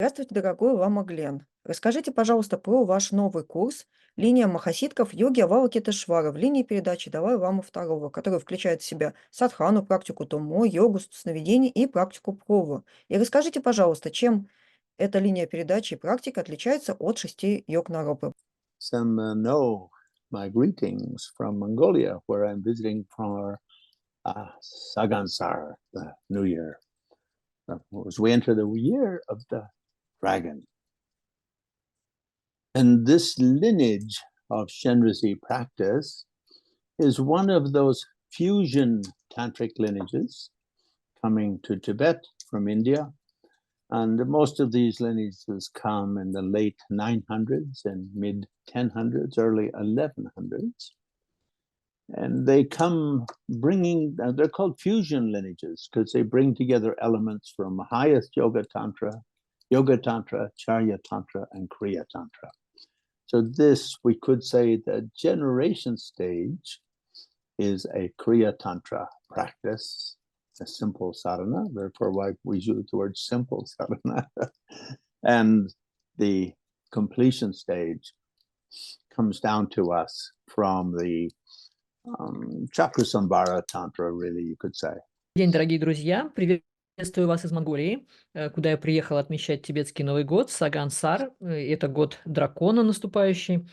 Здравствуйте, дорогой лама Гленн. Расскажите, пожалуйста, про ваш новый курс «Линия махасиддхов йоги Авалокитешвары» в линии передачи «Давай ламу второго», который включает в себя садхану, практику туммо, йогу сновидений и практику прову. И расскажите, пожалуйста, чем эта линия передачи и практика отличается от 6 йог наропы? Some know my greetings from Mongolia, where I'm visiting for our Sagansar, the New Year, as we enter the year of the dragon. And this lineage of Shenrisi practice is one of those fusion tantric lineages coming to Tibet from India. And most of these lineages come in the late 900s and mid 1000s, early 1100s. And they come bringing, they're called fusion lineages because they bring together elements from highest Yoga Tantra, Charya Tantra, and Kriya Tantra. So this, we could say the generation stage is a Kriya Tantra practice, a simple sadhana, therefore why we use the word simple sadhana. And the completion stage comes down to us from the Chakrasambhara Tantra, really, you could say. День, дорогие друзья! Приветствую вас из Монголии, куда я приехал отмечать тибетский Новый год, Сагансар. Это год дракона наступающий.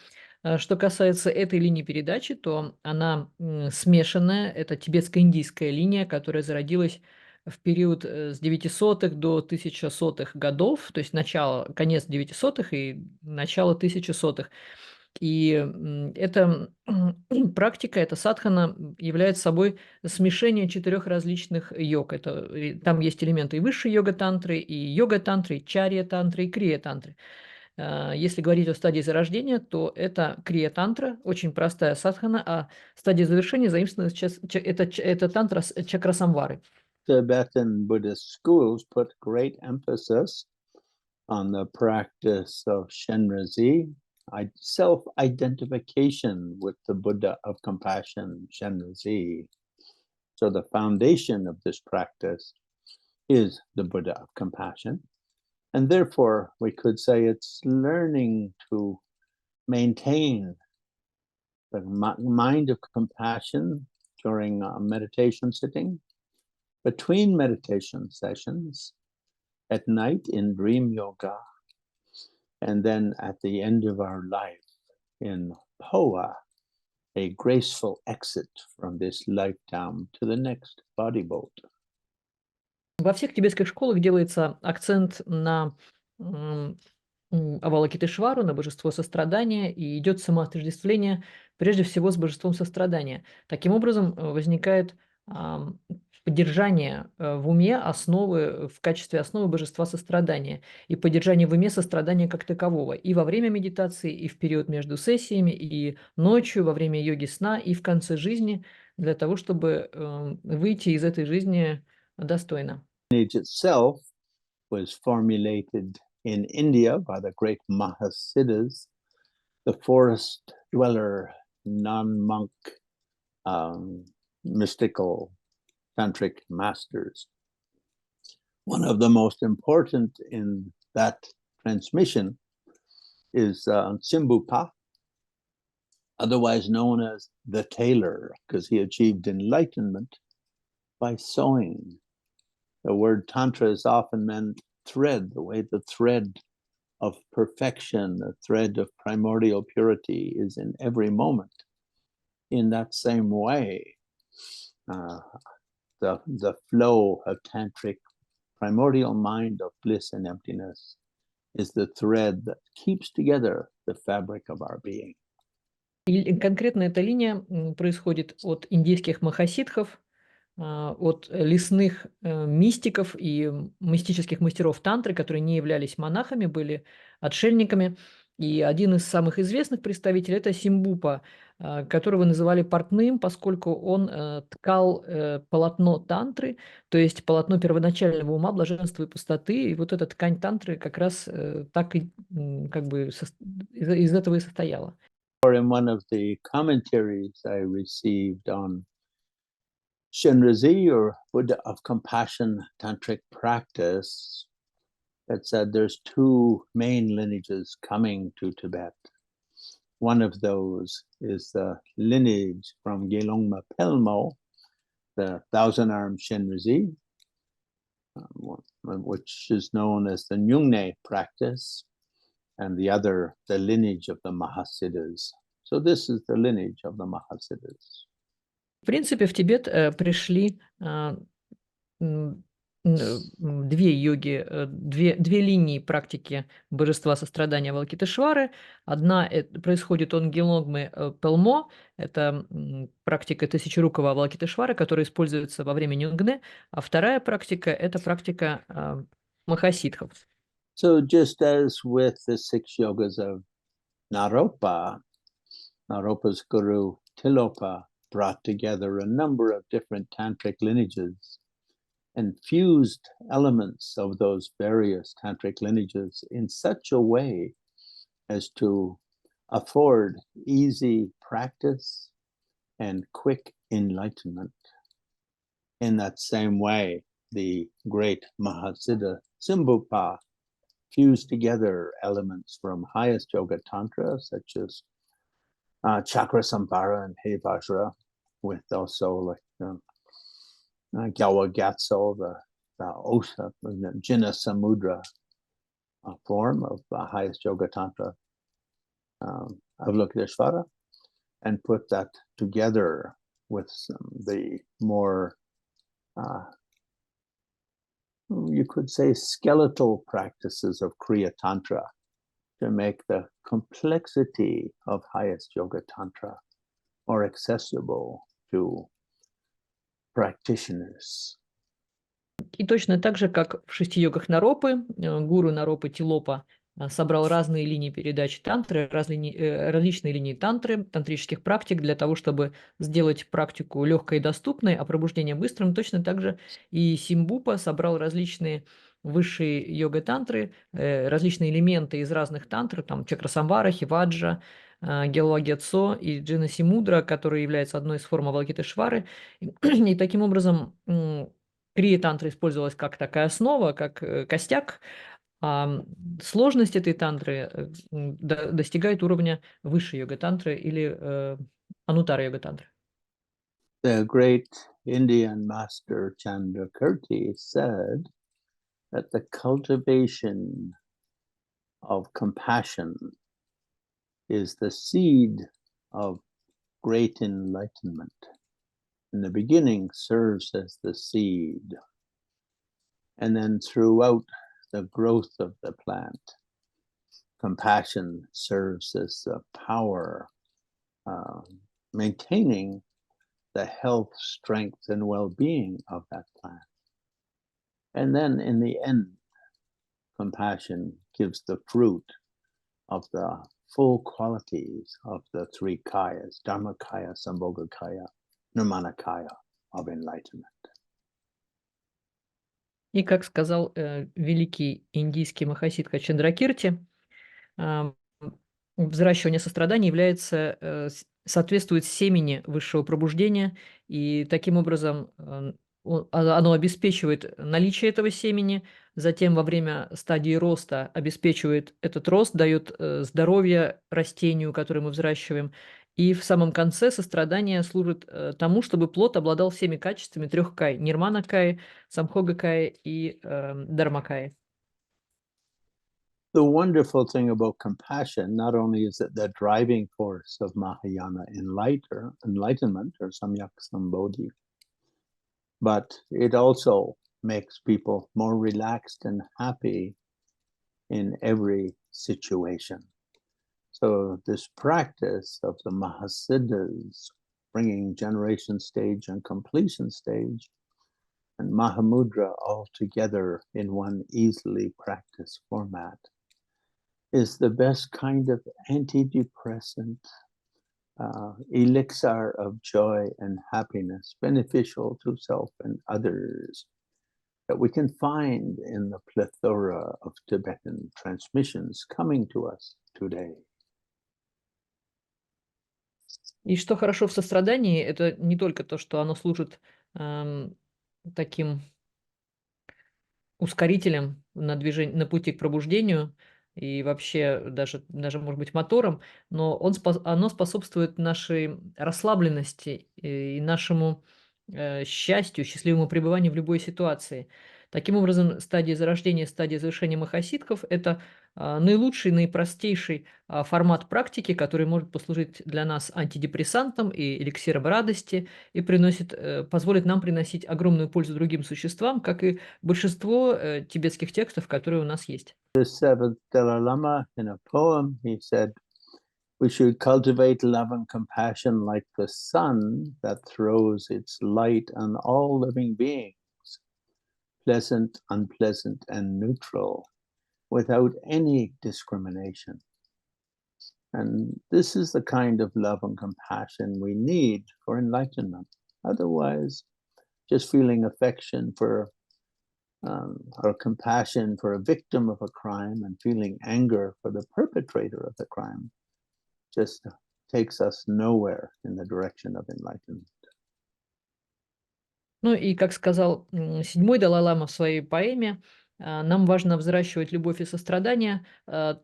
Что касается этой линии передачи, то она смешанная. Это тибетско-индийская линия, которая зародилась в период с 900-х до 1100-х годов, то есть конец 900-х и начало 1100-х. И эта практика, эта садхана является собой смешение 4 различных йог. Там есть элементы и высшей йога-тантры, и йога-тантры, и чарья-тантры, и крия-тантры. Если говорить о стадии зарождения, то это крия-тантра, очень простая садхана, а стадия завершения заимствована сейчас, это тантра чакрасамвары. Tibetan Buddhist schools put great emphasis on the practice of Shenrisi, self-identification with the Buddha of compassion, Shenrisi. So the foundation of this practice is the Buddha of compassion. And therefore, we could say it's learning to maintain the mind of compassion during a meditation sitting, between meditation sessions, at night in dream yoga, and then at the end of our life in Poa, a graceful exit from this lifetime to the next body boat. Во всех тибетских школах делается акцент на Авалокитешвару, на божество сострадания, и идет самоотождествление прежде всего с божеством сострадания. Таким образом, возникает поддержание в уме в качестве основы божества сострадания и поддержание в уме сострадания как такового и во время медитации, и в период между сессиями, и ночью, во время йоги сна, и в конце жизни, для того, чтобы выйти из этой жизни достойно. Lineage itself was formulated in India by the great mahasiddhas, the forest dweller, non-monk, mystical tantric masters. One of the most important in that transmission is Simbupa, otherwise known as the tailor, because he achieved enlightenment by sewing. The word tantra is often meant thread, the way the thread of perfection, the thread of primordial purity is in every moment. In that same way, the flow of tantric primordial mind of bliss and emptiness is the thread that keeps together the fabric of our being. И конкретно эта линия происходит от индийских махасиддхов, от лесных мистиков и мистических мастеров тантры, которые не являлись монахами, были отшельниками. И один из самых известных представителей – это Симбупа, которого называли портным, поскольку он ткал полотно тантры, то есть полотно первоначального ума, блаженства и пустоты. И вот эта ткань тантры как раз так и как бы из этого и состояла. In one of the commentaries I received on Shenrisi, or Buddha of Compassion tantric practice, that said there's two main lineages coming to Tibet. One of those is the lineage from Gelongma Pelmo, the thousand-armed Shenrizi, which is known as the Nyungne practice, and the other, the lineage of the Mahasiddhas. So this is the lineage of the Mahasiddhas. В принципе, в Тибет пришли две йоги, две линии практики божества сострадания Авалокитешвары. Одна происходит от Гелонгмы Пелмо, это практика тысячерукого Авалокитешвары, которая используется во время Нюнгне, а вторая практика – это практика махасиддхов. So just as with the 6 yogas of Naropa, Naropa's guru Tilopa brought together a number of different tantric lineages and fused elements of those various tantric lineages in such a way as to afford easy practice and quick enlightenment. In that same way, the great Mahasiddha Simbhupa fused together elements from highest yoga tantra, such as chakra samvara and hevajra, with also like Gyawa Gyatso, the Osa, the Jina Samudra form of the highest yoga tantra, Avlokiteshvara, and put that together with the more, you could say, skeletal practices of Kriya Tantra to make the complexity of highest yoga tantra more accessible to practitioners. И точно так же, как в 6 йогах Наропы, гуру Наропы Тилопа собрал разные линии передачи тантры, различные линии тантры, тантрических практик для того, чтобы сделать практику легкой и доступной, а пробуждение быстрым. Точно так же и Симбупа собрал различные высшие йога-тантры, различные элементы из разных тантр, там чакра-самвара, хиваджа, геллагецо и джина симудра, которые являются одной из форм Авалокитешвары. И таким образом крия-тантра использовалась как такая основа, как костяк, а сложность этой тантры достигает уровня высшей йога-тантры или анутара йога-тантры. The great Indian master Chandrakirti said that the cultivation of compassion is the seed of great enlightenment. In the beginning serves as the seed, and then throughout the growth of the plant, compassion serves as the power, maintaining the health, strength, and well-being of that plant. And then in the end, compassion gives the fruit of the full qualities of the 3 kayas, Dharmakaya, Sambhogakaya, Nirmanakaya of enlightenment. И как сказал великий индийский махасиддха Чандракирти, взращивание сострадания соответствует семени высшего пробуждения, и таким образом оно обеспечивает наличие этого семени, затем во время стадии роста обеспечивает этот рост, дает здоровье растению, которое мы взращиваем, и в самом конце сострадание служит тому, чтобы плод обладал всеми качествами 3 кай – нирмана-кай, самбхога-кай и дharma-кай. The wonderful thing about compassion, not only is it the driving force of Mahayana enlightenment or Samyak Sambodhi, but it also makes people more relaxed and happy in every situation. So this practice of the Mahasiddhas, bringing generation stage and completion stage, and mahamudra all together in one easily practiced format, is the best kind of antidepressant, elixir of joy and happiness, beneficial to self and others, that we can find in the plethora of Tibetan transmissions coming to us today. И что хорошо в сострадании, это не только то, что оно служит таким ускорителем на пути к пробуждению и вообще даже может быть, мотором, но оно способствует нашей расслабленности и нашему счастью, счастливому пребыванию в любой ситуации. Таким образом, стадия зарождения, стадия завершения махасидхов – это наилучший, наипростейший формат практики, который может послужить для нас антидепрессантом и эликсиром радости, и позволит нам приносить огромную пользу другим существам, как и большинство тибетских текстов, которые у нас есть. The seventh Dalai Lama, in a poem, he said, "We should cultivate love and compassion like the sun that throws its light on all living beings, pleasant, unpleasant, and neutral, without any discrimination." And this is the kind of love and compassion we need for enlightenment. Otherwise, just feeling affection for or compassion for a victim of a crime and feeling anger for the perpetrator of the crime just takes us nowhere in the direction of enlightenment. Ну и, как сказал седьмой Далай-лама в своей поэме, нам важно взращивать любовь и сострадание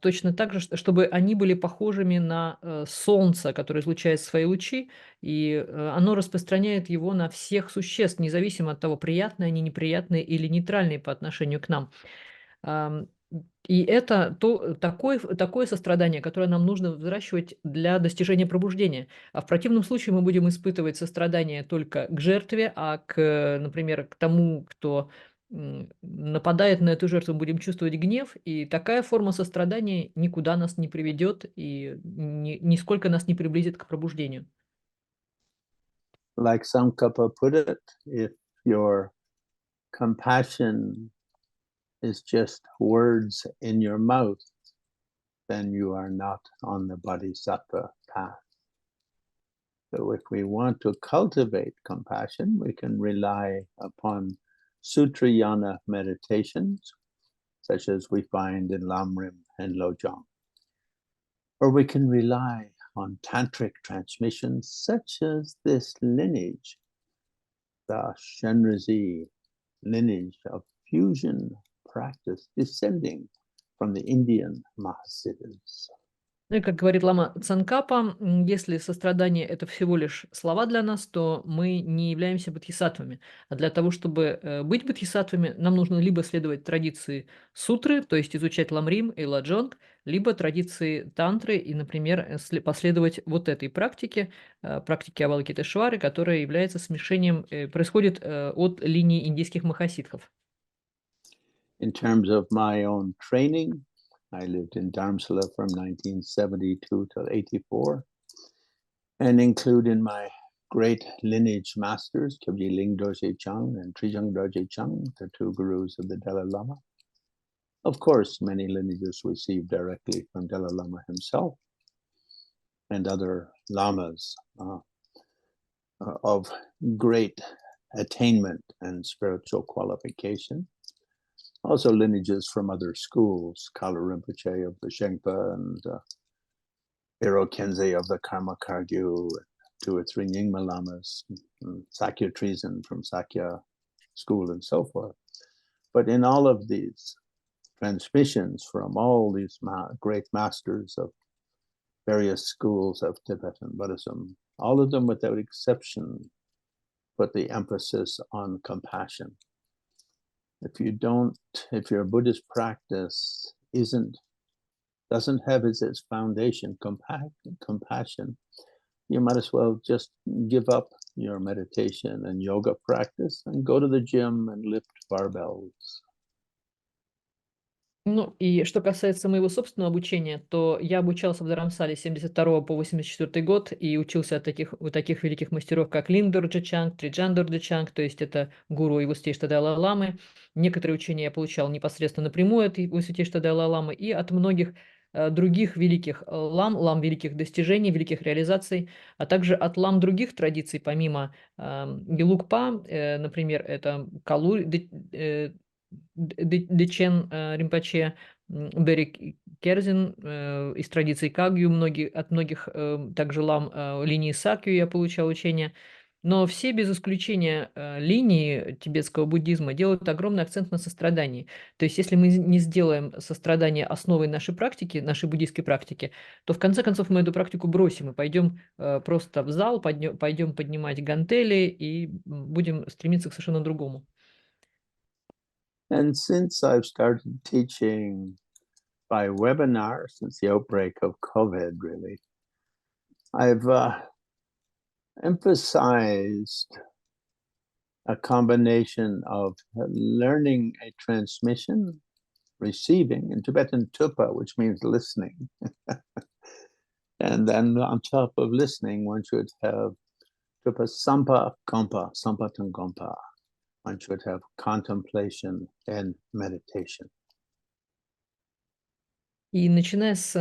точно так же, чтобы они были похожими на солнце, которое излучает свои лучи, и оно распространяет его на всех существ, независимо от того, приятные они, неприятные или нейтральные по отношению к нам. И это такое сострадание, которое нам нужно взращивать для достижения пробуждения. А в противном случае мы будем испытывать сострадание только к жертве, например, к тому, кто нападает на эту жертву, будем чувствовать гнев, и такая форма сострадания никуда нас не приведет и нисколько нас не приблизит к пробуждению. Like Sankapa put it, if your compassion is just words in your mouth, then you are not on the bodhisattva path. So if we want to cultivate compassion, we can rely upon Sutrayana meditations, such as we find in Lamrim and Lojong. Or we can rely on Tantric transmissions, such as this lineage, the Shenrezi lineage of fusion practice descending from the Indian Mahasiddhas. Ну и, как говорит лама Цанкапа, если сострадание – это всего лишь слова для нас, то мы не являемся бодхисаттвами. А для того, чтобы быть бодхисаттвами, нам нужно либо следовать традиции сутры, то есть изучать ламрим и ладжонг, либо традиции тантры и, например, последовать вот этой практике Авалокитешвары, которая является смешением, происходит от линии индийских махасидхов. In terms of my own training, I lived in Dharamsala from 1972 till 84, and include in my great lineage masters, Kyabji Ling Dorje Chang and Trijang Dorje Chang, the two gurus of the Dalai Lama. Of course, many lineages received directly from Dalai Lama himself and other lamas of great attainment and spiritual qualification. Also lineages from other schools, Kala Rinpoche of the Shengpa and Ero Kensei of the Karma Kagyu, 2 or 3 Nyingma Lamas, Sakya Treason from Sakya school and so forth. But in all of these transmissions from all these great masters of various schools of Tibetan Buddhism, all of them without exception put the emphasis on compassion. If your Buddhist practice doesn't have as its foundation compassion, you might as well just give up your meditation and yoga practice and go to the gym and lift barbells. Ну, и что касается моего собственного обучения, то я обучался в Dharamsala с 72 по 84 год и учился у таких великих мастеров, как Лин Дорджи Чанг, Триджан Дорджи Чанг, то есть это гуру его святейшего Далай-ламы. Некоторые учения я получал непосредственно напрямую от его святейшего Далай-ламы и от многих других великих лам великих достижений, великих реализаций, а также от лам других традиций, помимо Гелугпа, например, это Калури, Дечен Римпоче, Берик Керзин из традиции Кагью, от многих также лам линии Сакью я получал учение. Но все без исключения линии тибетского буддизма делают огромный акцент на сострадании. То есть если мы не сделаем сострадание основой нашей практики, нашей буддийской практики, то в конце концов мы эту практику бросим и пойдем просто в зал, пойдем поднимать гантели и будем стремиться к совершенно другому. And since I've started teaching by webinar, since the outbreak of COVID, really, I've emphasized a combination of learning a transmission, receiving, in Tibetan tupa, which means listening. And then on top of listening, one should have tupa sampa gompa, sampatan gompa. One should have contemplation and meditation. И начиная с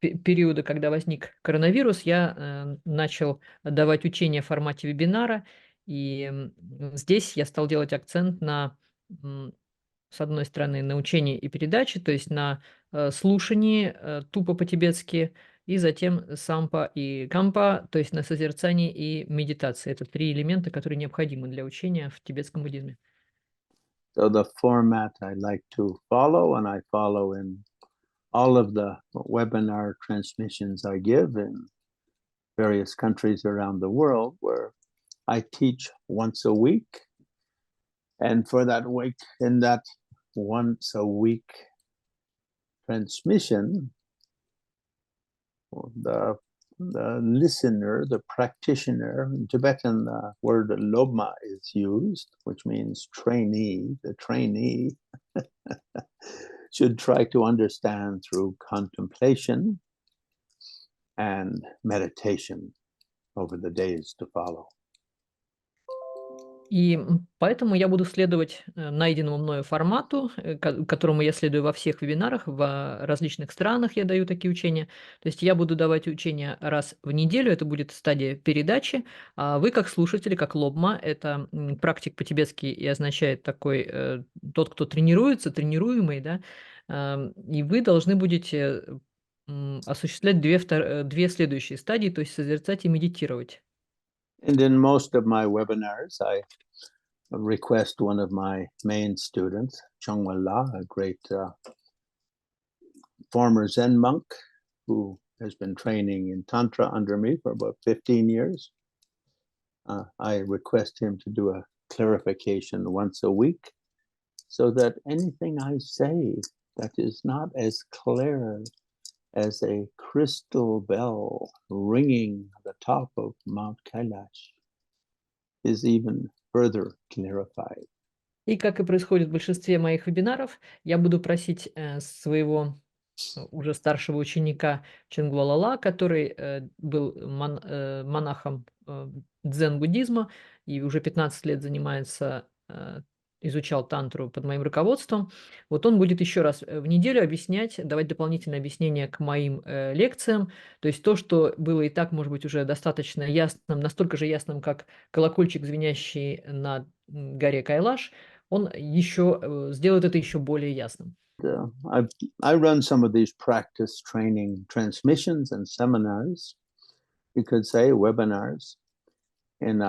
периода, когда возник коронавирус, я начал давать учения в формате вебинара. И здесь я стал делать акцент на, с одной стороны, на учении и передаче, то есть на слушании тупо по-тибетски, и затем сампа и кампа, то есть на созерцании и медитации. Это 3 элемента, которые необходимы для учения в тибетском буддизме. So the format I like to follow, and I follow in all of the webinar transmissions I give in various countries around the world, where I teach once a week. And for that week, in that once a week transmission, the listener, the practitioner, in Tibetan, the word LAMA is used, which means trainee. The trainee should try to understand through contemplation and meditation over the days to follow. И поэтому я буду следовать найденному мною формату, которому я следую во всех вебинарах, в различных странах я даю такие учения. То есть я буду давать учения раз в неделю, это будет стадия передачи, а вы как слушатели, как лобма, это практик по-тибетски и означает такой, тот, кто тренируется, тренируемый, да, и вы должны будете осуществлять две следующие стадии, то есть созерцать и медитировать. And in most of my webinars, I request one of my main students, Chongwa La, a great former Zen monk who has been training in Tantra under me for about 15 years. I request him to do a clarification once a week so that anything I say that is not as clear as a crystal bell ringing at the top of Mount Kailash is even further clarified. И как и происходит в большинстве моих вебинаров, я буду просить своего уже старшего ученика Чонгва Лала, который был монахом дзен-буддизма и уже 15 лет занимается, изучал тантру под моим руководством. Вот он будет еще раз в неделю объяснять, давать дополнительное объяснение к моим лекциям. То есть то, что было и так, может быть, уже достаточно ясным, настолько же ясным, как колокольчик, звенящий на горе Кайлаш, он еще сделает это еще более ясным. I run some of these practice training transmissions and seminars, you could say, webinars, in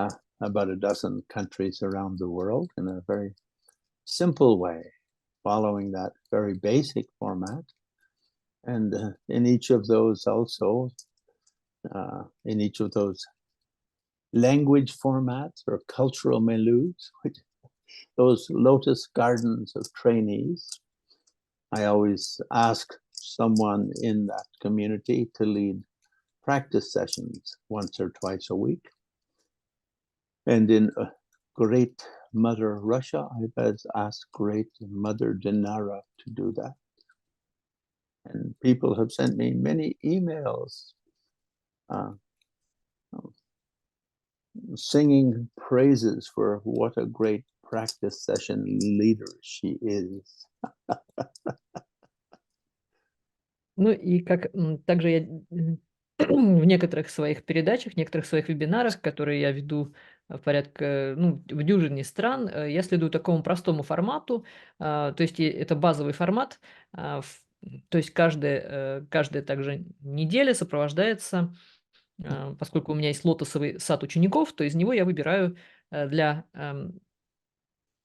about a dozen countries around the world in a very simple way, following that very basic format. And in each of those also, in each of those language formats or cultural milieus, those lotus gardens of trainees, I always ask someone in that community to lead practice sessions once or twice a week. And in Great Mother Russia, I've asked Great Mother Dinara to do that. And people have sent me many emails singing praises for what a great practice session leader she is. Ну и как также я в некоторых своих передачах, в некоторых своих вебинарах, которые я веду порядка, в дюжине стран, я следую такому простому формату, то есть это базовый формат, то есть каждая также неделя сопровождается поскольку у меня есть лотосовый сад учеников, то из него я выбираю для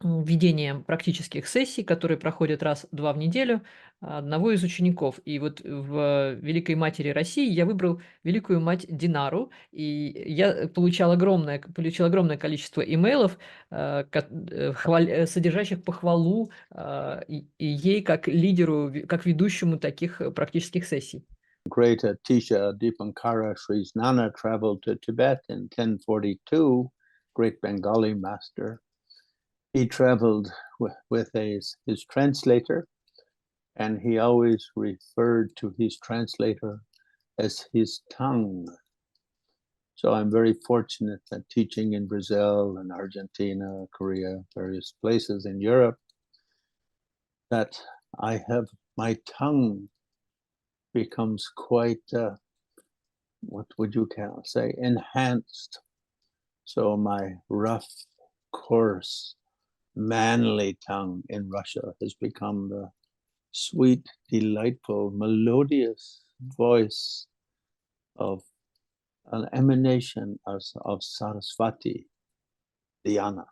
ведения практических сессий, которые проходят раз-два в неделю, одного из учеников. И вот в Великой Матери России я выбрал Великую Мать Динару, и я получил огромное количество имейлов, содержащих похвалу и ей как лидеру, как ведущему таких практических сессий. Great Atisha Dipankara Sri Snana traveled to Tibet in 1042, great Bengali master. He traveled with his translator, and he always referred to his translator as his tongue. So I'm very fortunate that teaching in Brazil and Argentina, Korea, various places in Europe, that I have my tongue becomes quite, what would you say, enhanced. So my rough, coarse, manly tongue in Russia has become the sweet, delightful, melodious voice of an emanation of Saraswati, Dhyana.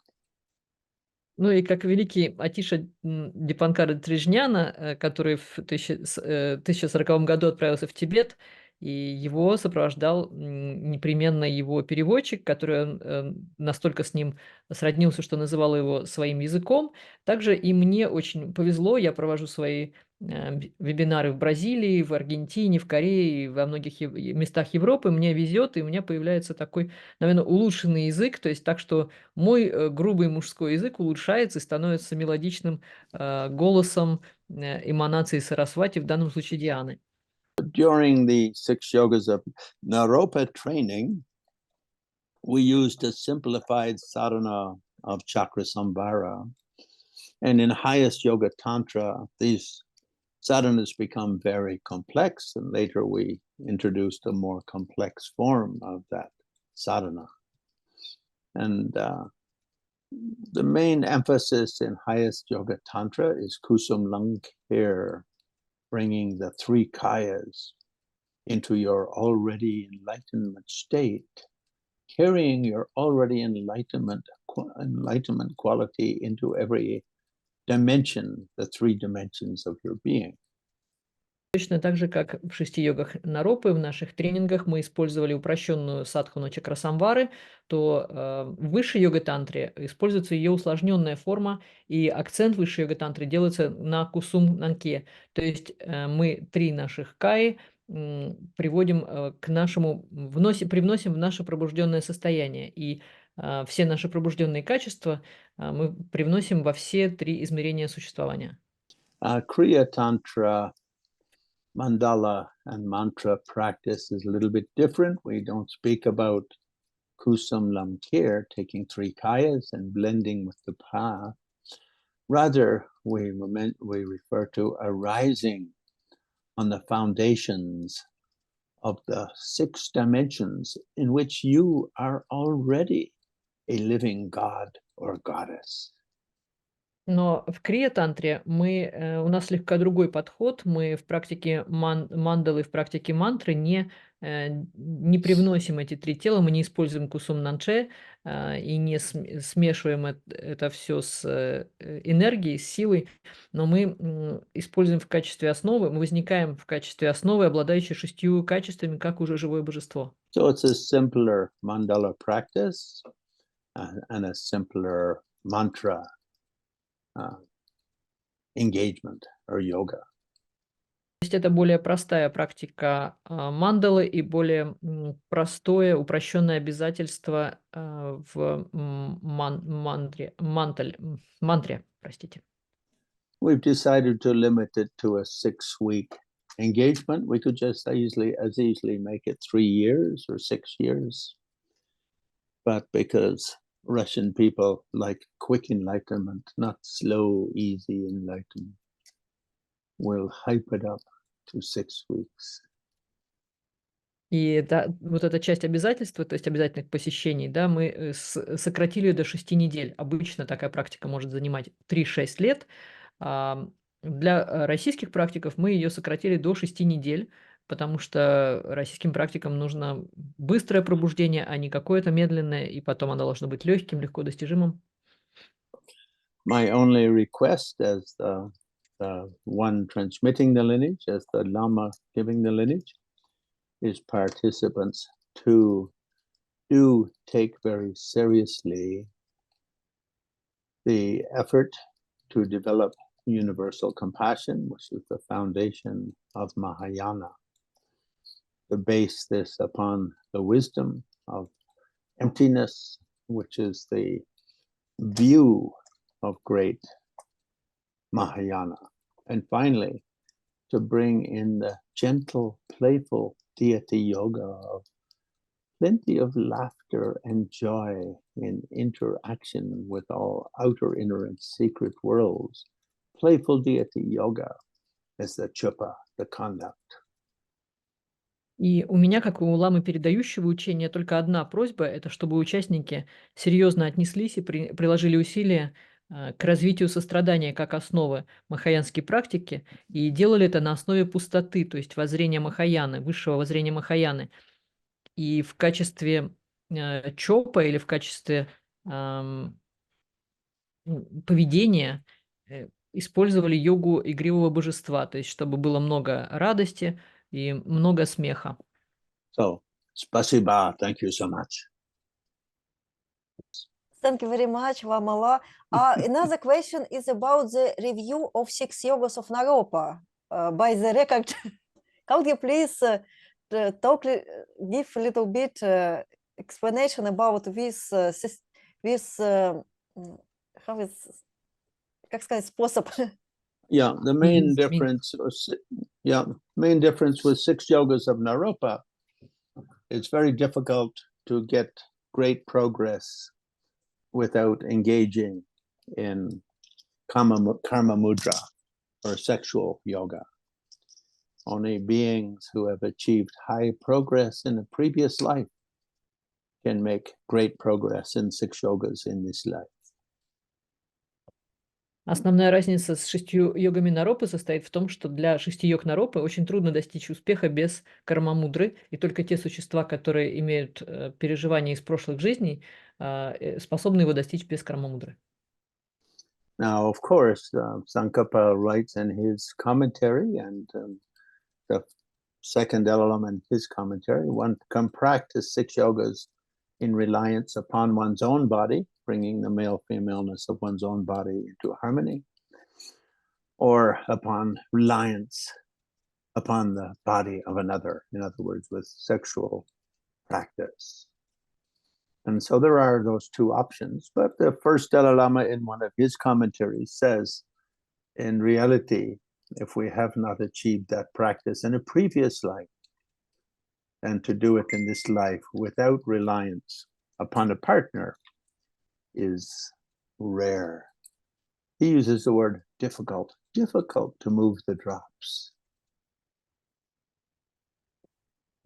Ну и как великий Атиша Дипанкара Трижняна, который в 1040 году отправился в Тибет, и его сопровождал непременно его переводчик, который настолько с ним сроднился, что называл его своим языком. Также и мне очень повезло, я провожу свои вебинары в Бразилии, в Аргентине, в Корее, во многих местах Европы. Мне везет, и у меня появляется такой, наверное, улучшенный язык, то есть так, что мой грубый мужской язык улучшается и становится мелодичным голосом эманации Сарасвати, в данном случае Дианы. During the 6 yogas of naropa training, we used a simplified sadhana of chakra samvara. And in highest yoga tantra, these sadhanas become very complex, and later we introduced a more complex form of that sadhana. And the main emphasis in highest yoga tantra is kusum lankir, bringing the 3 kayas into your already enlightenment state, carrying your already enlightenment quality into every dimension, the 3 dimensions of your being. Точно так же, как в 6 йогах наропы, в наших тренингах мы использовали упрощенную садхану чакрасамвары, то в высшей йога-тантре используется ее усложненная форма, и акцент высшей йога-тантры делается на кусум-нанке. То есть мы 3 наших каи приводим привносим в наше пробужденное состояние, и все наши пробужденные качества мы привносим во все 3 измерения существования. Kriya Tantra mandala and mantra practice is a little bit different. We don't speak about kusum lamkir, taking 3 kayas and blending with the path. Rather, we refer to arising on the foundations of the 6 dimensions in which you are already a living god or goddess. Но в крия-тантре у нас слегка другой подход. Мы в практике мандалы, в практике мантры не привносим эти 3 тела, мы не используем кусум-нанче и не смешиваем это все с энергией, с силой, но мы используем в качестве основы, мы возникаем в качестве основы, обладающей 6 качествами, как уже живое божество. So it's a simpler mandala practice and a simpler mantra engagement or yoga. То есть это более простая практика мандалы и более простое, упрощенное обязательство в мантре, простите. We've decided to limit it to a 6-week engagement. We could just as easily make it 3 years or 6 years. But because Russian people like quick enlightenment, not slow, easy enlightenment, we'll hype it up to 6 weeks. И вот эта часть обязательства, то есть обязательных посещений, да, мы сократили до 6 недель. Обычно такая практика может занимать 3-6 лет. Для российских практиков мы ее сократили до 6 недель, потому что российским практикам нужно быстрое пробуждение, а не какое-то медленное, и потом оно должно быть легким, легко достижимым. My only request as the one transmitting the lineage, as the LAMA giving the lineage, is participants to do take very seriously the effort to develop universal compassion, which is the foundation of Mahayana, to base this upon the wisdom of emptiness, which is the view of great Mahayana. And finally, to bring in the gentle, playful deity yoga of plenty of laughter and joy in interaction with all outer, inner, and secret worlds. Playful deity yoga is the chupa, the conduct. И у меня, как у ламы передающего учения, только одна просьба – это чтобы участники серьезно отнеслись и приложили усилия к развитию сострадания как основы махаянской практики и делали это на основе пустоты, то есть воззрения Махаяны, высшего воззрения Махаяны. И в качестве чопа или в качестве поведения использовали йогу игривого божества, то есть чтобы было много радости и много смеха. So, spasiba, thank you so much. Thank you very much, Lamala. Another question is about the review of 6 yogas of Naropa by the record. Could you please give a little bit explanation about this how is, как сказать, способ? Yeah, the main difference with 6 yogas of Naropa, it's very difficult to get great progress without engaging in karma mudra or sexual yoga. Only beings who have achieved high progress in a previous life can make great progress in 6 yogas in this life. Основная разница с 6 йогами наропы состоит в том, что для 6 йог наропы очень трудно достичь успеха без карма-мудры, и только те существа, которые имеют переживания из прошлых жизней, способны его достичь без карма-мудры. Now, of course, Sankapa writes in his commentary, and the second LAMA in his commentary, one can practice 6 yogas in reliance upon one's own body, bringing the male-femaleness of one's own body into harmony, or upon reliance upon the body of another, in other words, with sexual practice. And so there are those 2 options, but the first Dalai Lama in one of his commentaries says, in reality, if we have not achieved that practice in a previous life, and to do it in this life without reliance upon a partner is rare. He uses the word difficult to move the drops.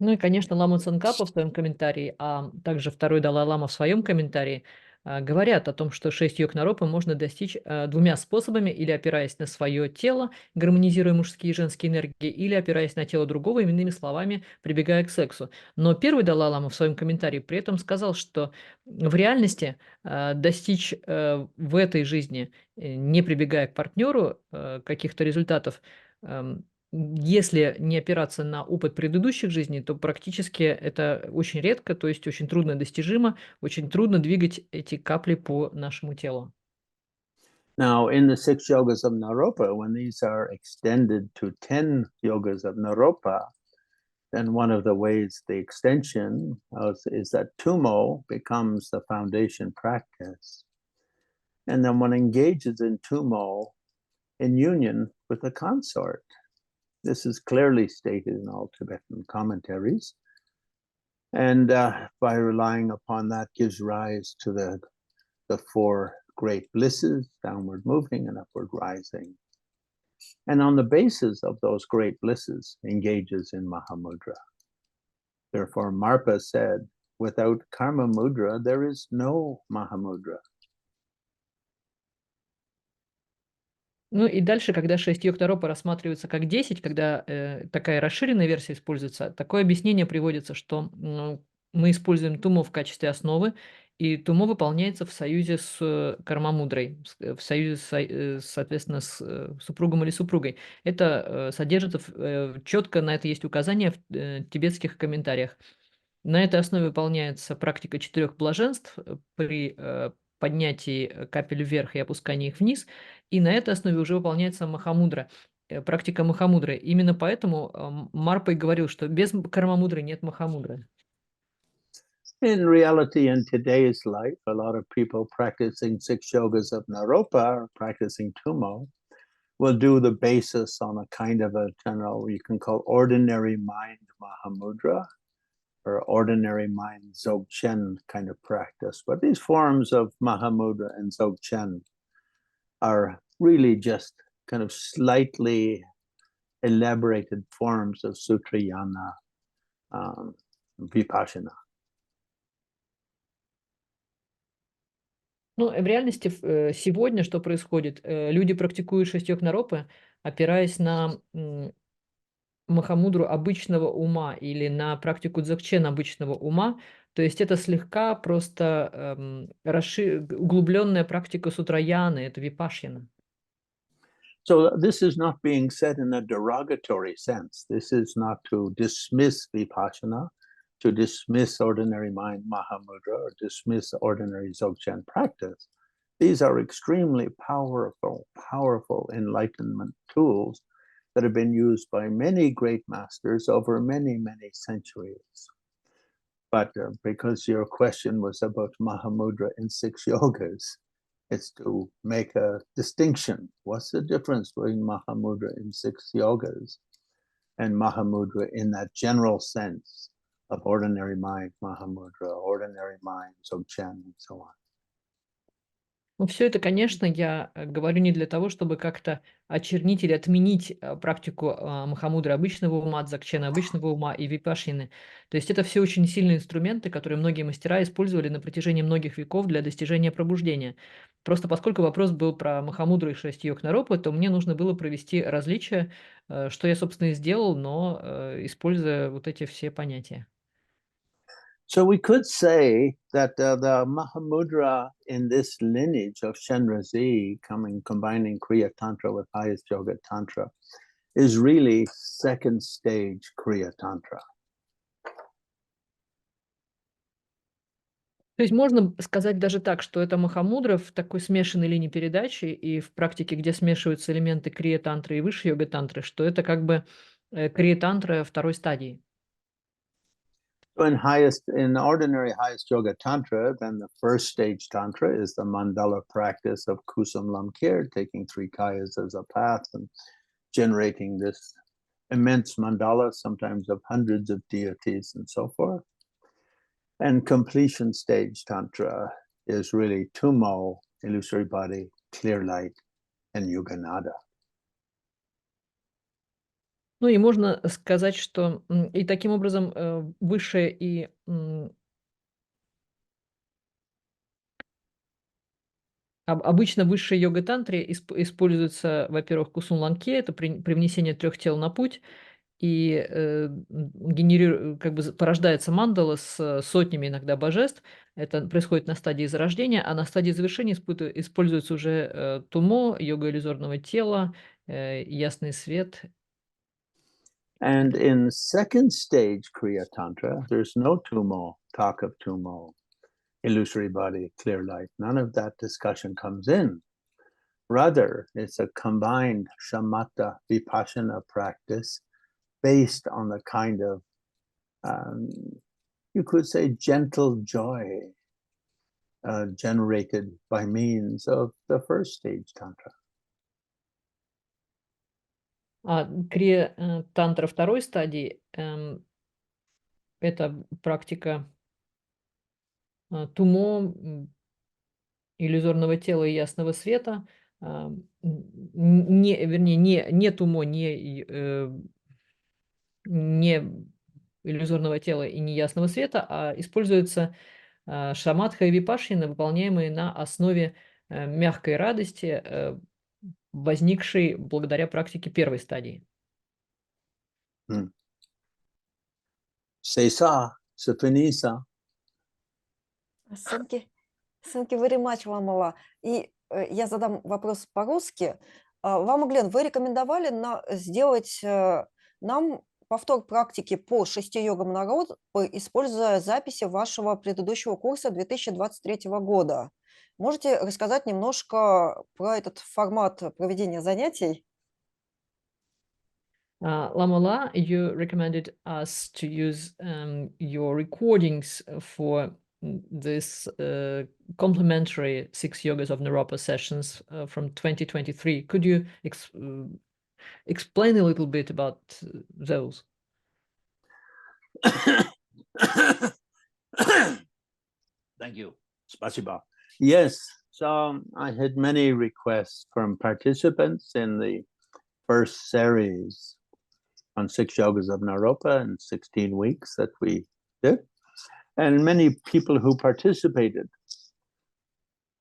Ну и, конечно, Лама Цанкапа в своем комментарии, а также второй Далай-лама в своем комментарии говорят о том, что 6 йог наропы можно достичь 2 способами, или опираясь на свое тело, гармонизируя мужские и женские энергии, или опираясь на тело другого, иными словами, прибегая к сексу. Но первый Далай-лама в своем комментарии при этом сказал, что в реальности достичь в этой жизни, не прибегая к партнеру, каких-то результатов, если не опираться на опыт предыдущих жизней, то практически это очень редко, то есть очень трудно достижимо, очень трудно двигать эти капли по нашему телу. Now, in the 6 yogas of Naropa, when these are extended to 10 yogas of Naropa, then one of the ways the extension is that Tumo becomes the foundation practice. And then one engages in Tumo in union with a consort. This is clearly stated in all Tibetan commentaries. And by relying upon that gives rise to the 4 great blisses, downward moving and upward rising. And on the basis of those great blisses, engages in mahamudra. Therefore, Marpa said, without karma mudra, there is no mahamudra. Ну и дальше, когда 6 йог наропа рассматривается как 10, когда такая расширенная версия используется, такое объяснение приводится, что мы используем тумо в качестве основы, и тумо выполняется в союзе с кармамудрой, в союзе, соответственно, с супругом или супругой. Это содержится, четко на это есть указания в тибетских комментариях. На этой основе выполняется практика 4 блаженств при поднятии капель вверх и опускании их вниз, и на этой основе уже выполняется махамудра, практика махамудры. Именно поэтому Марпа и говорил, что без кармамудры нет махамудры. In reality, in today's life, a lot of people practicing 6 yogas of naropa or practicing tumo will do the basis on a kind of a general, you can call ordinary mind mahamudra or ordinary mind dzogchen kind of practice. But these forms of mahamudra and dzogchen are really just kind of slightly elaborated forms of sutrayana vipassana. Ну, в реальности сегодня что происходит? Люди практикуют 6 йог наропы, опираясь на махамудру обычного ума или на практику дзогчен обычного ума. То есть это слегка просто углубленная практика сутраяны, это випашьяна. So this is not being said in a derogatory sense. This is not to dismiss vipassana, to dismiss ordinary mind mahamudra, or dismiss ordinary dzogchen practice. These are extremely powerful enlightenment tools that have been used by many great masters over many centuries. But because your question was about mahamudra in 6 yogas, it's to make a distinction. What's the difference between mahamudra in 6 yogas and mahamudra in that general sense of ordinary mind mahamudra, ordinary mind dzogchen, and so on? Ну, все это, конечно, я говорю не для того, чтобы как-то очернить или отменить практику махамудры обычного ума, дзогчена обычного ума и випашьяны. То есть это все очень сильные инструменты, которые многие мастера использовали на протяжении многих веков для достижения пробуждения. Просто поскольку вопрос был про махамудру и 6 йог наропы, то мне нужно было провести различия, что я, собственно, и сделал, но используя вот эти все понятия. So we could say that the Mahamudra in this lineage of Shenrazi, combining Kriya Tantra with highest yoga Tantra, is really second stage Kriya Tantra. То есть можно сказать даже так, что это махамудра в такой смешанной линии передачи и в практике, где смешиваются элементы крия-тантры и высшей йога-тантры, что это как бы крия-тантра второй стадии. So in ordinary highest yoga tantra, then the first stage tantra is the mandala practice of kusum lamkir, taking 3 kayas as a path and generating this immense mandala, sometimes of hundreds of deities and so forth. And completion stage tantra is really tumo, illusory body, clear light, and yuganada. Ну и можно сказать, что и таким образом высшее и обычно в высшей йога-тантре используется, во-первых, кусум ланке, это привнесение 3 тел на путь, и как бы порождается мандала с сотнями иногда божеств. Это происходит на стадии зарождения, а на стадии завершения используется уже тумо, йога иллюзорного тела, ясный свет. And in second stage Kriya Tantra, there's no tumo, talk of tumo, illusory body, clear light. None of that discussion comes in. Rather, it's a combined shamatha vipassana practice based on the kind of, you could say, gentle joy generated by means of the first stage Tantra. Крия-тантра второй стадии это практика тумо, иллюзорного тела и ясного света, не тумо, не иллюзорного тела и не ясного света, а используется шаматха и випашьяна, выполняемые на основе мягкой радости, возникший благодаря практике первой стадии. C'est ça, c'est fini ça. Thank you very much, Ламала. И я задам вопрос по-русски. Лама Гленн, вы рекомендовали сделать нам повтор практики по 6 йогам наропа, используя записи вашего предыдущего курса 2023 года. Можете рассказать немножко про этот формат проведения занятий? Lamala, you recommended us to use your recordings for this complementary 6 yogas of naropa sessions from 2023. Could you explain a little bit about those? Thank you. Spasiba. Yes, so I had many requests from participants in the first series on 6 yogas of naropa in 16 weeks that we did. And many people who participated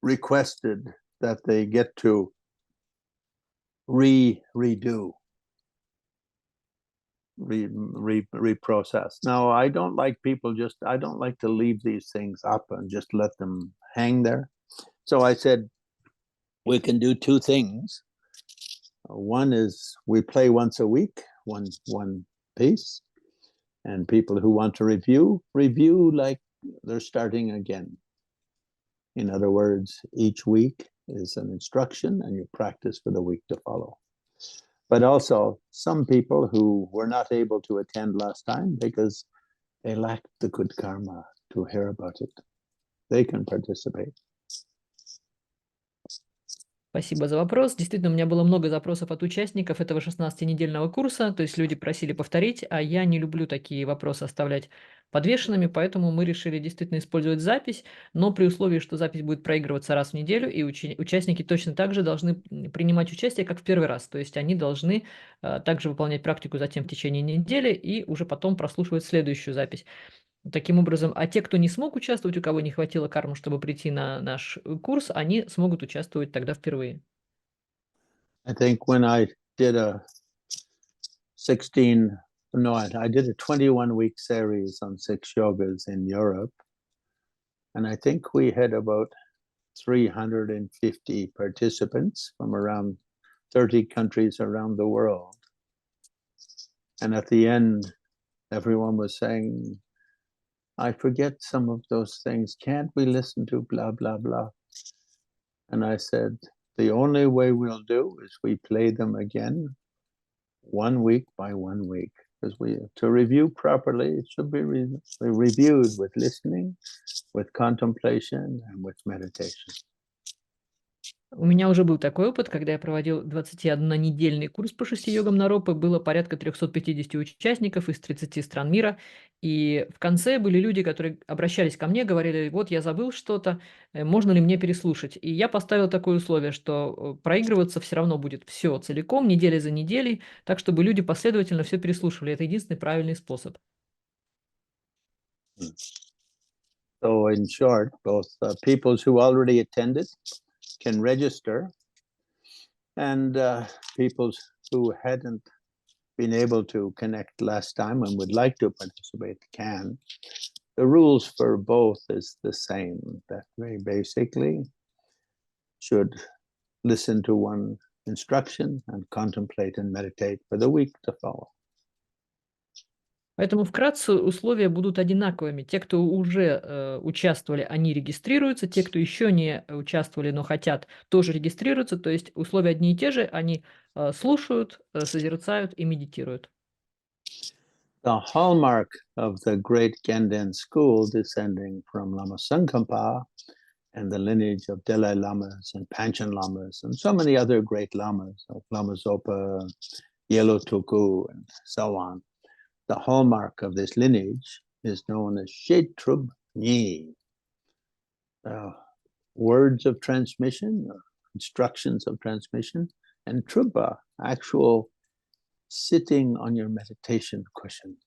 requested that they get to reprocess. Now, I don't like I don't like to leave these things up and just let them hang there. So I said, we can do two things. One is we play once a week, one piece, and people who want to review like they're starting again. In other words, each week is an instruction and you practice for the week to follow. But also some people who were not able to attend last time because they lacked the good karma to hear about it, they can participate. Спасибо за вопрос. Действительно, у меня было много запросов от участников этого 16-недельного курса, то есть люди просили повторить, а я не люблю такие вопросы оставлять подвешенными, поэтому мы решили действительно использовать запись, но при условии, что запись будет проигрываться раз в неделю, и участники точно так же должны принимать участие, как в первый раз, то есть они должны также выполнять практику затем в течение недели и уже потом прослушивать следующую запись. Таким образом, а те, кто не смог участвовать, у кого не хватило кармы, чтобы прийти на наш курс, они смогут участвовать тогда впервые. I think when I did I did a 21-week series on 6 yogas in Europe, and I think we had about 350 participants from around 30 countries around the world. And at the end, everyone was saying, I forget some of those things. Can't we listen to blah, blah, blah? And I said, the only way we'll do is we play them again 1 week by 1 week. Because to review properly, it should be reviewed with listening, with contemplation, and with meditation. У меня уже был такой опыт, когда я проводил 21-недельный курс по 6 йогам наропы, было порядка 350 участников из 30 стран мира, и в конце были люди, которые обращались ко мне, говорили, вот я забыл что-то, можно ли мне переслушать? И я поставил такое условие, что проигрываться все равно будет все целиком, неделя за неделей, так чтобы люди последовательно все переслушивали. Это единственный правильный способ. So in short, both people who already attended can register, and people who hadn't been able to connect last time and would like to participate can. The rules for both is the same, that they basically should listen to one instruction and contemplate and meditate for the week to follow. Поэтому вкратце условия будут одинаковыми. Те, кто уже участвовали, они регистрируются. Те, кто еще не участвовали, но хотят, тоже регистрируются. То есть условия одни и те же. Они слушают, созерцают и медитируют. The hallmark of the great Genden school, descending from Lama Tsongkhapa and the lineage of Dalai Lamas and Panchen Lamas and so many other great Lamas, like Lama Zopa, Yelo Tuku, and so on. The hallmark of this lineage is known as Shetrub Nyi, words of transmission, instructions of transmission, and Truba, actual sitting on your meditation cushion.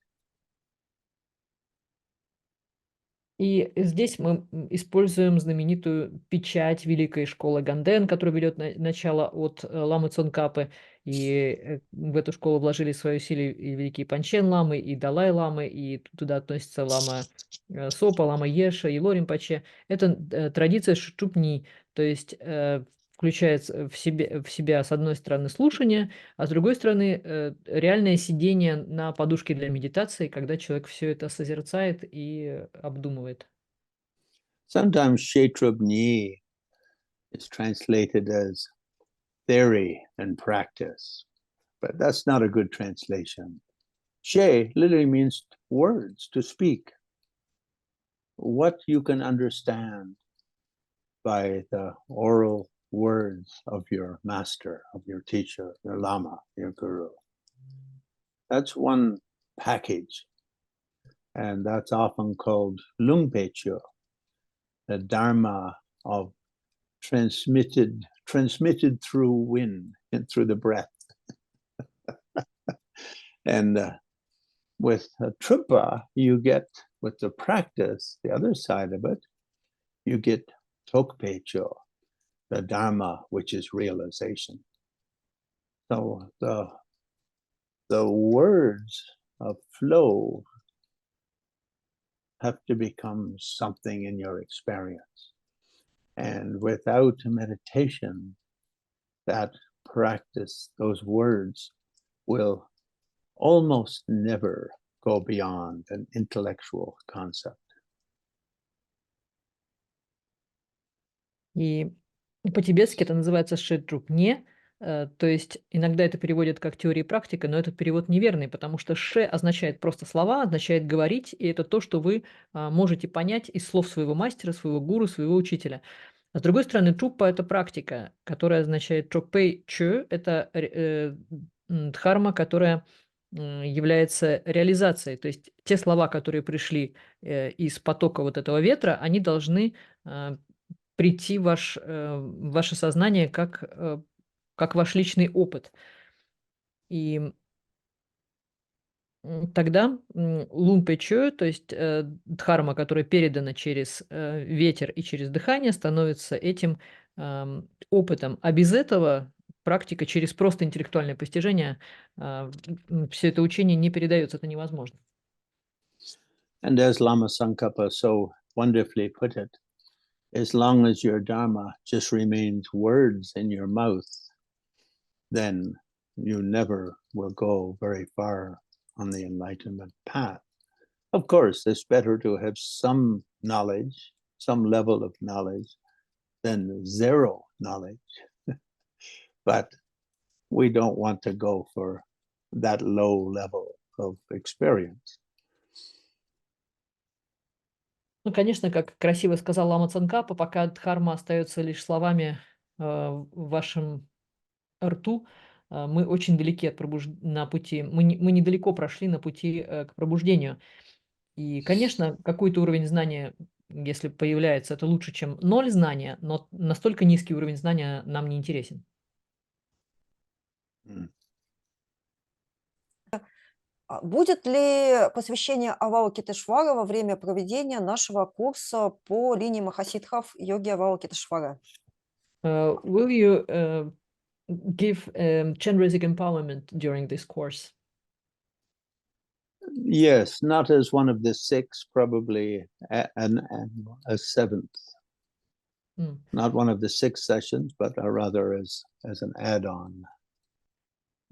И здесь мы используем знаменитую печать Великой школы Ганден, которая берет начало от ламы Цонкапы. И в эту школу вложили свою силу и великие Панчен ламы, и Далай ламы, и туда относятся лама Сопа, лама Еша, и Лорин Паче. Это традиция Шчупни, то есть включает в себя, с одной стороны, слушание, а с другой стороны, реальное сидение на подушке для медитации, когда человек все это созерцает и обдумывает. Sometimes Kshetrabni is translated as theory and practice, but that's not a good translation. She literally means words, to speak. What you can understand by the oral words of your master, of your teacher, your lama, your guru. That's one package, and that's often called lungpecho, the dharma of transmitted through wind and through the breath. And with trupa, you get, with the practice, the other side of it, you get tokpecho, the dharma, which is realization. So the words of flow have to become something in your experience. And without meditation, that practice, those words will almost never go beyond an intellectual concept. И по-тибетски это называется шедрупне, то есть иногда это переводят как теория и практика, но этот перевод неверный, потому что ше означает просто слова, означает говорить, и это то, что вы можете понять из слов своего мастера, своего гуру, своего учителя. А с другой стороны, чуппа – это практика, которая означает чокпей чö, это дхарма, которая является реализацией. То есть те слова, которые пришли из потока вот этого ветра, они должны прийти в ваше сознание как ваш личный опыт. И тогда лунпечё, то есть дхарма, которая передана через ветер и через дыхание, становится этим опытом. А без этого практика через просто интеллектуальное постижение, все это учение не передается, это невозможно. And as Lama Tsongkhapa so wonderfully put it, as long as your dharma just remains words in your mouth, then you never will go very far on the enlightenment path. Of course, it's better to have some knowledge, some level of knowledge, than zero knowledge. But we don't want to go for that low level of experience. Ну, конечно, как красиво сказал Лама Цонкапа, пока дхарма остается лишь словами в вашем рту, мы очень далеки на пути, мы недалеко прошли на пути к пробуждению. И, конечно, какой-то уровень знания, если появляется, это лучше, чем 0 знания, но настолько низкий уровень знания нам не интересен. Будет ли посвящение Авалокитешвара во время проведения нашего курса по линии махасиддхов йоги Авалокитешвара? Will you give Chandrisic empowerment during this course? Yes, not as one of the 6, probably a 7th. Not one of the 6 sessions, but rather as an add-on.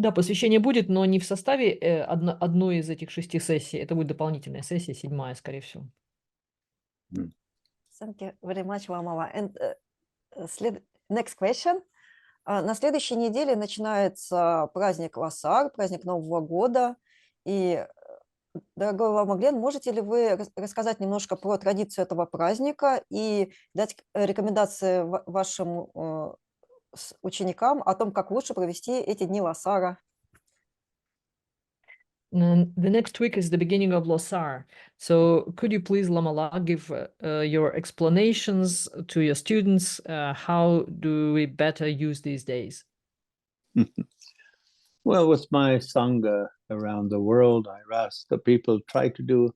Да, посвящение будет, но не в составе одной из этих 6 сессий. Это будет дополнительная сессия, 7-я, скорее всего. Thank you very much, Lamala. And next question. На следующей неделе начинается праздник Лосар, праздник Нового года. И, дорогой Лама Гленн, можете ли вы рассказать немножко про традицию этого праздника и дать рекомендации вашим ученикам о том, как лучше провести эти дни Лосара? The next week is the beginning of Losar. So could you please, Lamala, give your explanations to your students? How do we better use these days? Well, with my Sangha around the world, I ask the people try to do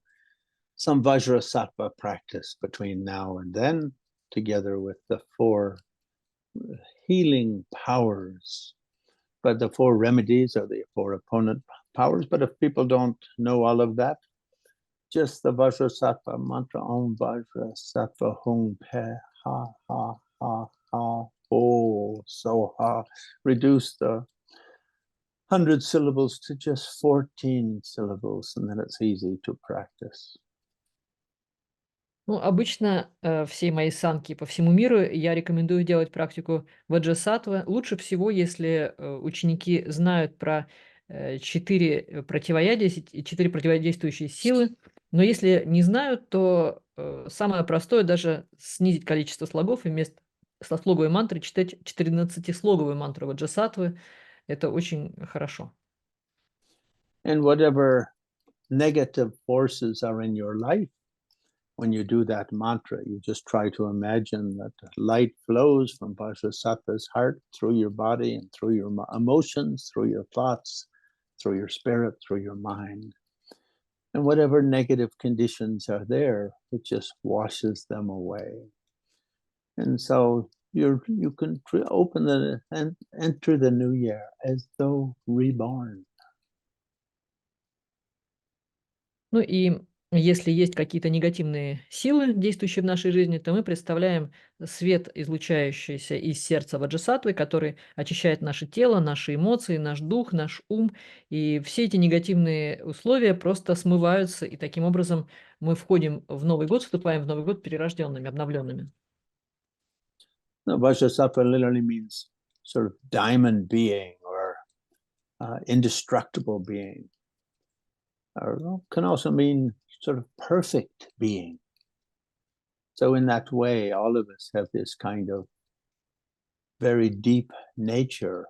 some Vajrasattva practice between now and then, together with the 4 healing powers. But the 4 remedies are the 4 opponent powers. But if people don't know all of that, just the Vajrasattva mantra, Om Vajrasattva Hung Pe Ha Ha Ha Ha Oh So Ha, reduce the 100 syllables to just 14 syllables, and then it's easy to practice. Ну, обычно все мои санки по всему миру я рекомендую делать практику ваджасаттвы. Лучше всего, если ученики знают про 4 противодействующие силы. Но если не знают, то самое простое даже снизить количество слогов и вместо слоговой мантры читать 14-слоговую мантру ваджасаттвы. Это очень хорошо. And whatever negative forces are in your life, when you do that mantra, you just try to imagine that light flows from Vajrasattva's heart through your body and through your emotions, through your thoughts, through your spirit, through your mind. And whatever negative conditions are there, it just washes them away. And so you can open and enter the new year as though reborn. Ну и если есть какие-то негативные силы, действующие в нашей жизни, то мы представляем свет, излучающийся из сердца ваджасаттвы, который очищает наше тело, наши эмоции, наш дух, наш ум. И все эти негативные условия просто смываются, и таким образом мы входим в Новый год, вступаем в Новый год перерожденными, обновленными. No, Vajrasattva literally means sort of diamond being or indestructible being, or can also mean sort of perfect being. So in that way, all of us have this kind of very deep nature,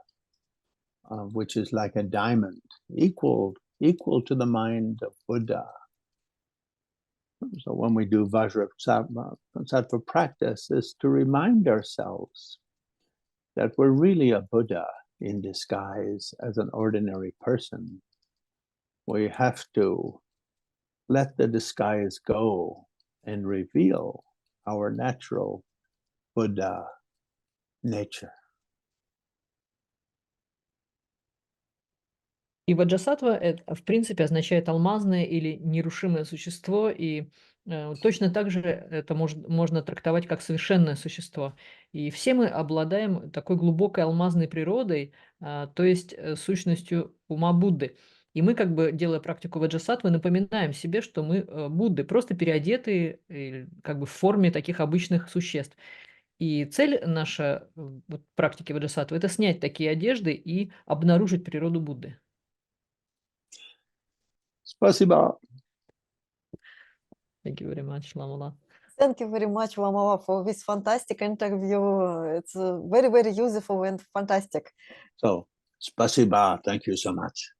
which is like a diamond, equal to the mind of Buddha. So when we do Vajrasattva practice, is to remind ourselves that we're really a Buddha in disguise as an ordinary person. We have to let the disguise go and reveal our natural Buddha nature. И ваджасаттва, в принципе, означает алмазное или нерушимое существо, и точно так же это можно трактовать как совершенное существо. И все мы обладаем такой глубокой алмазной природой, то есть сущностью ума Будды. И мы, как бы делая практику ваджасаттвы, напоминаем себе, что мы Будды, просто переодетые как бы в форме таких обычных существ. И цель нашей практики ваджасаттвы – это снять такие одежды и обнаружить природу Будды. Spasiba. Thank you very much, Lamala. Thank you very much, Lamala, for this fantastic interview. It's very, very useful and fantastic. So, spasiba. Thank you so much.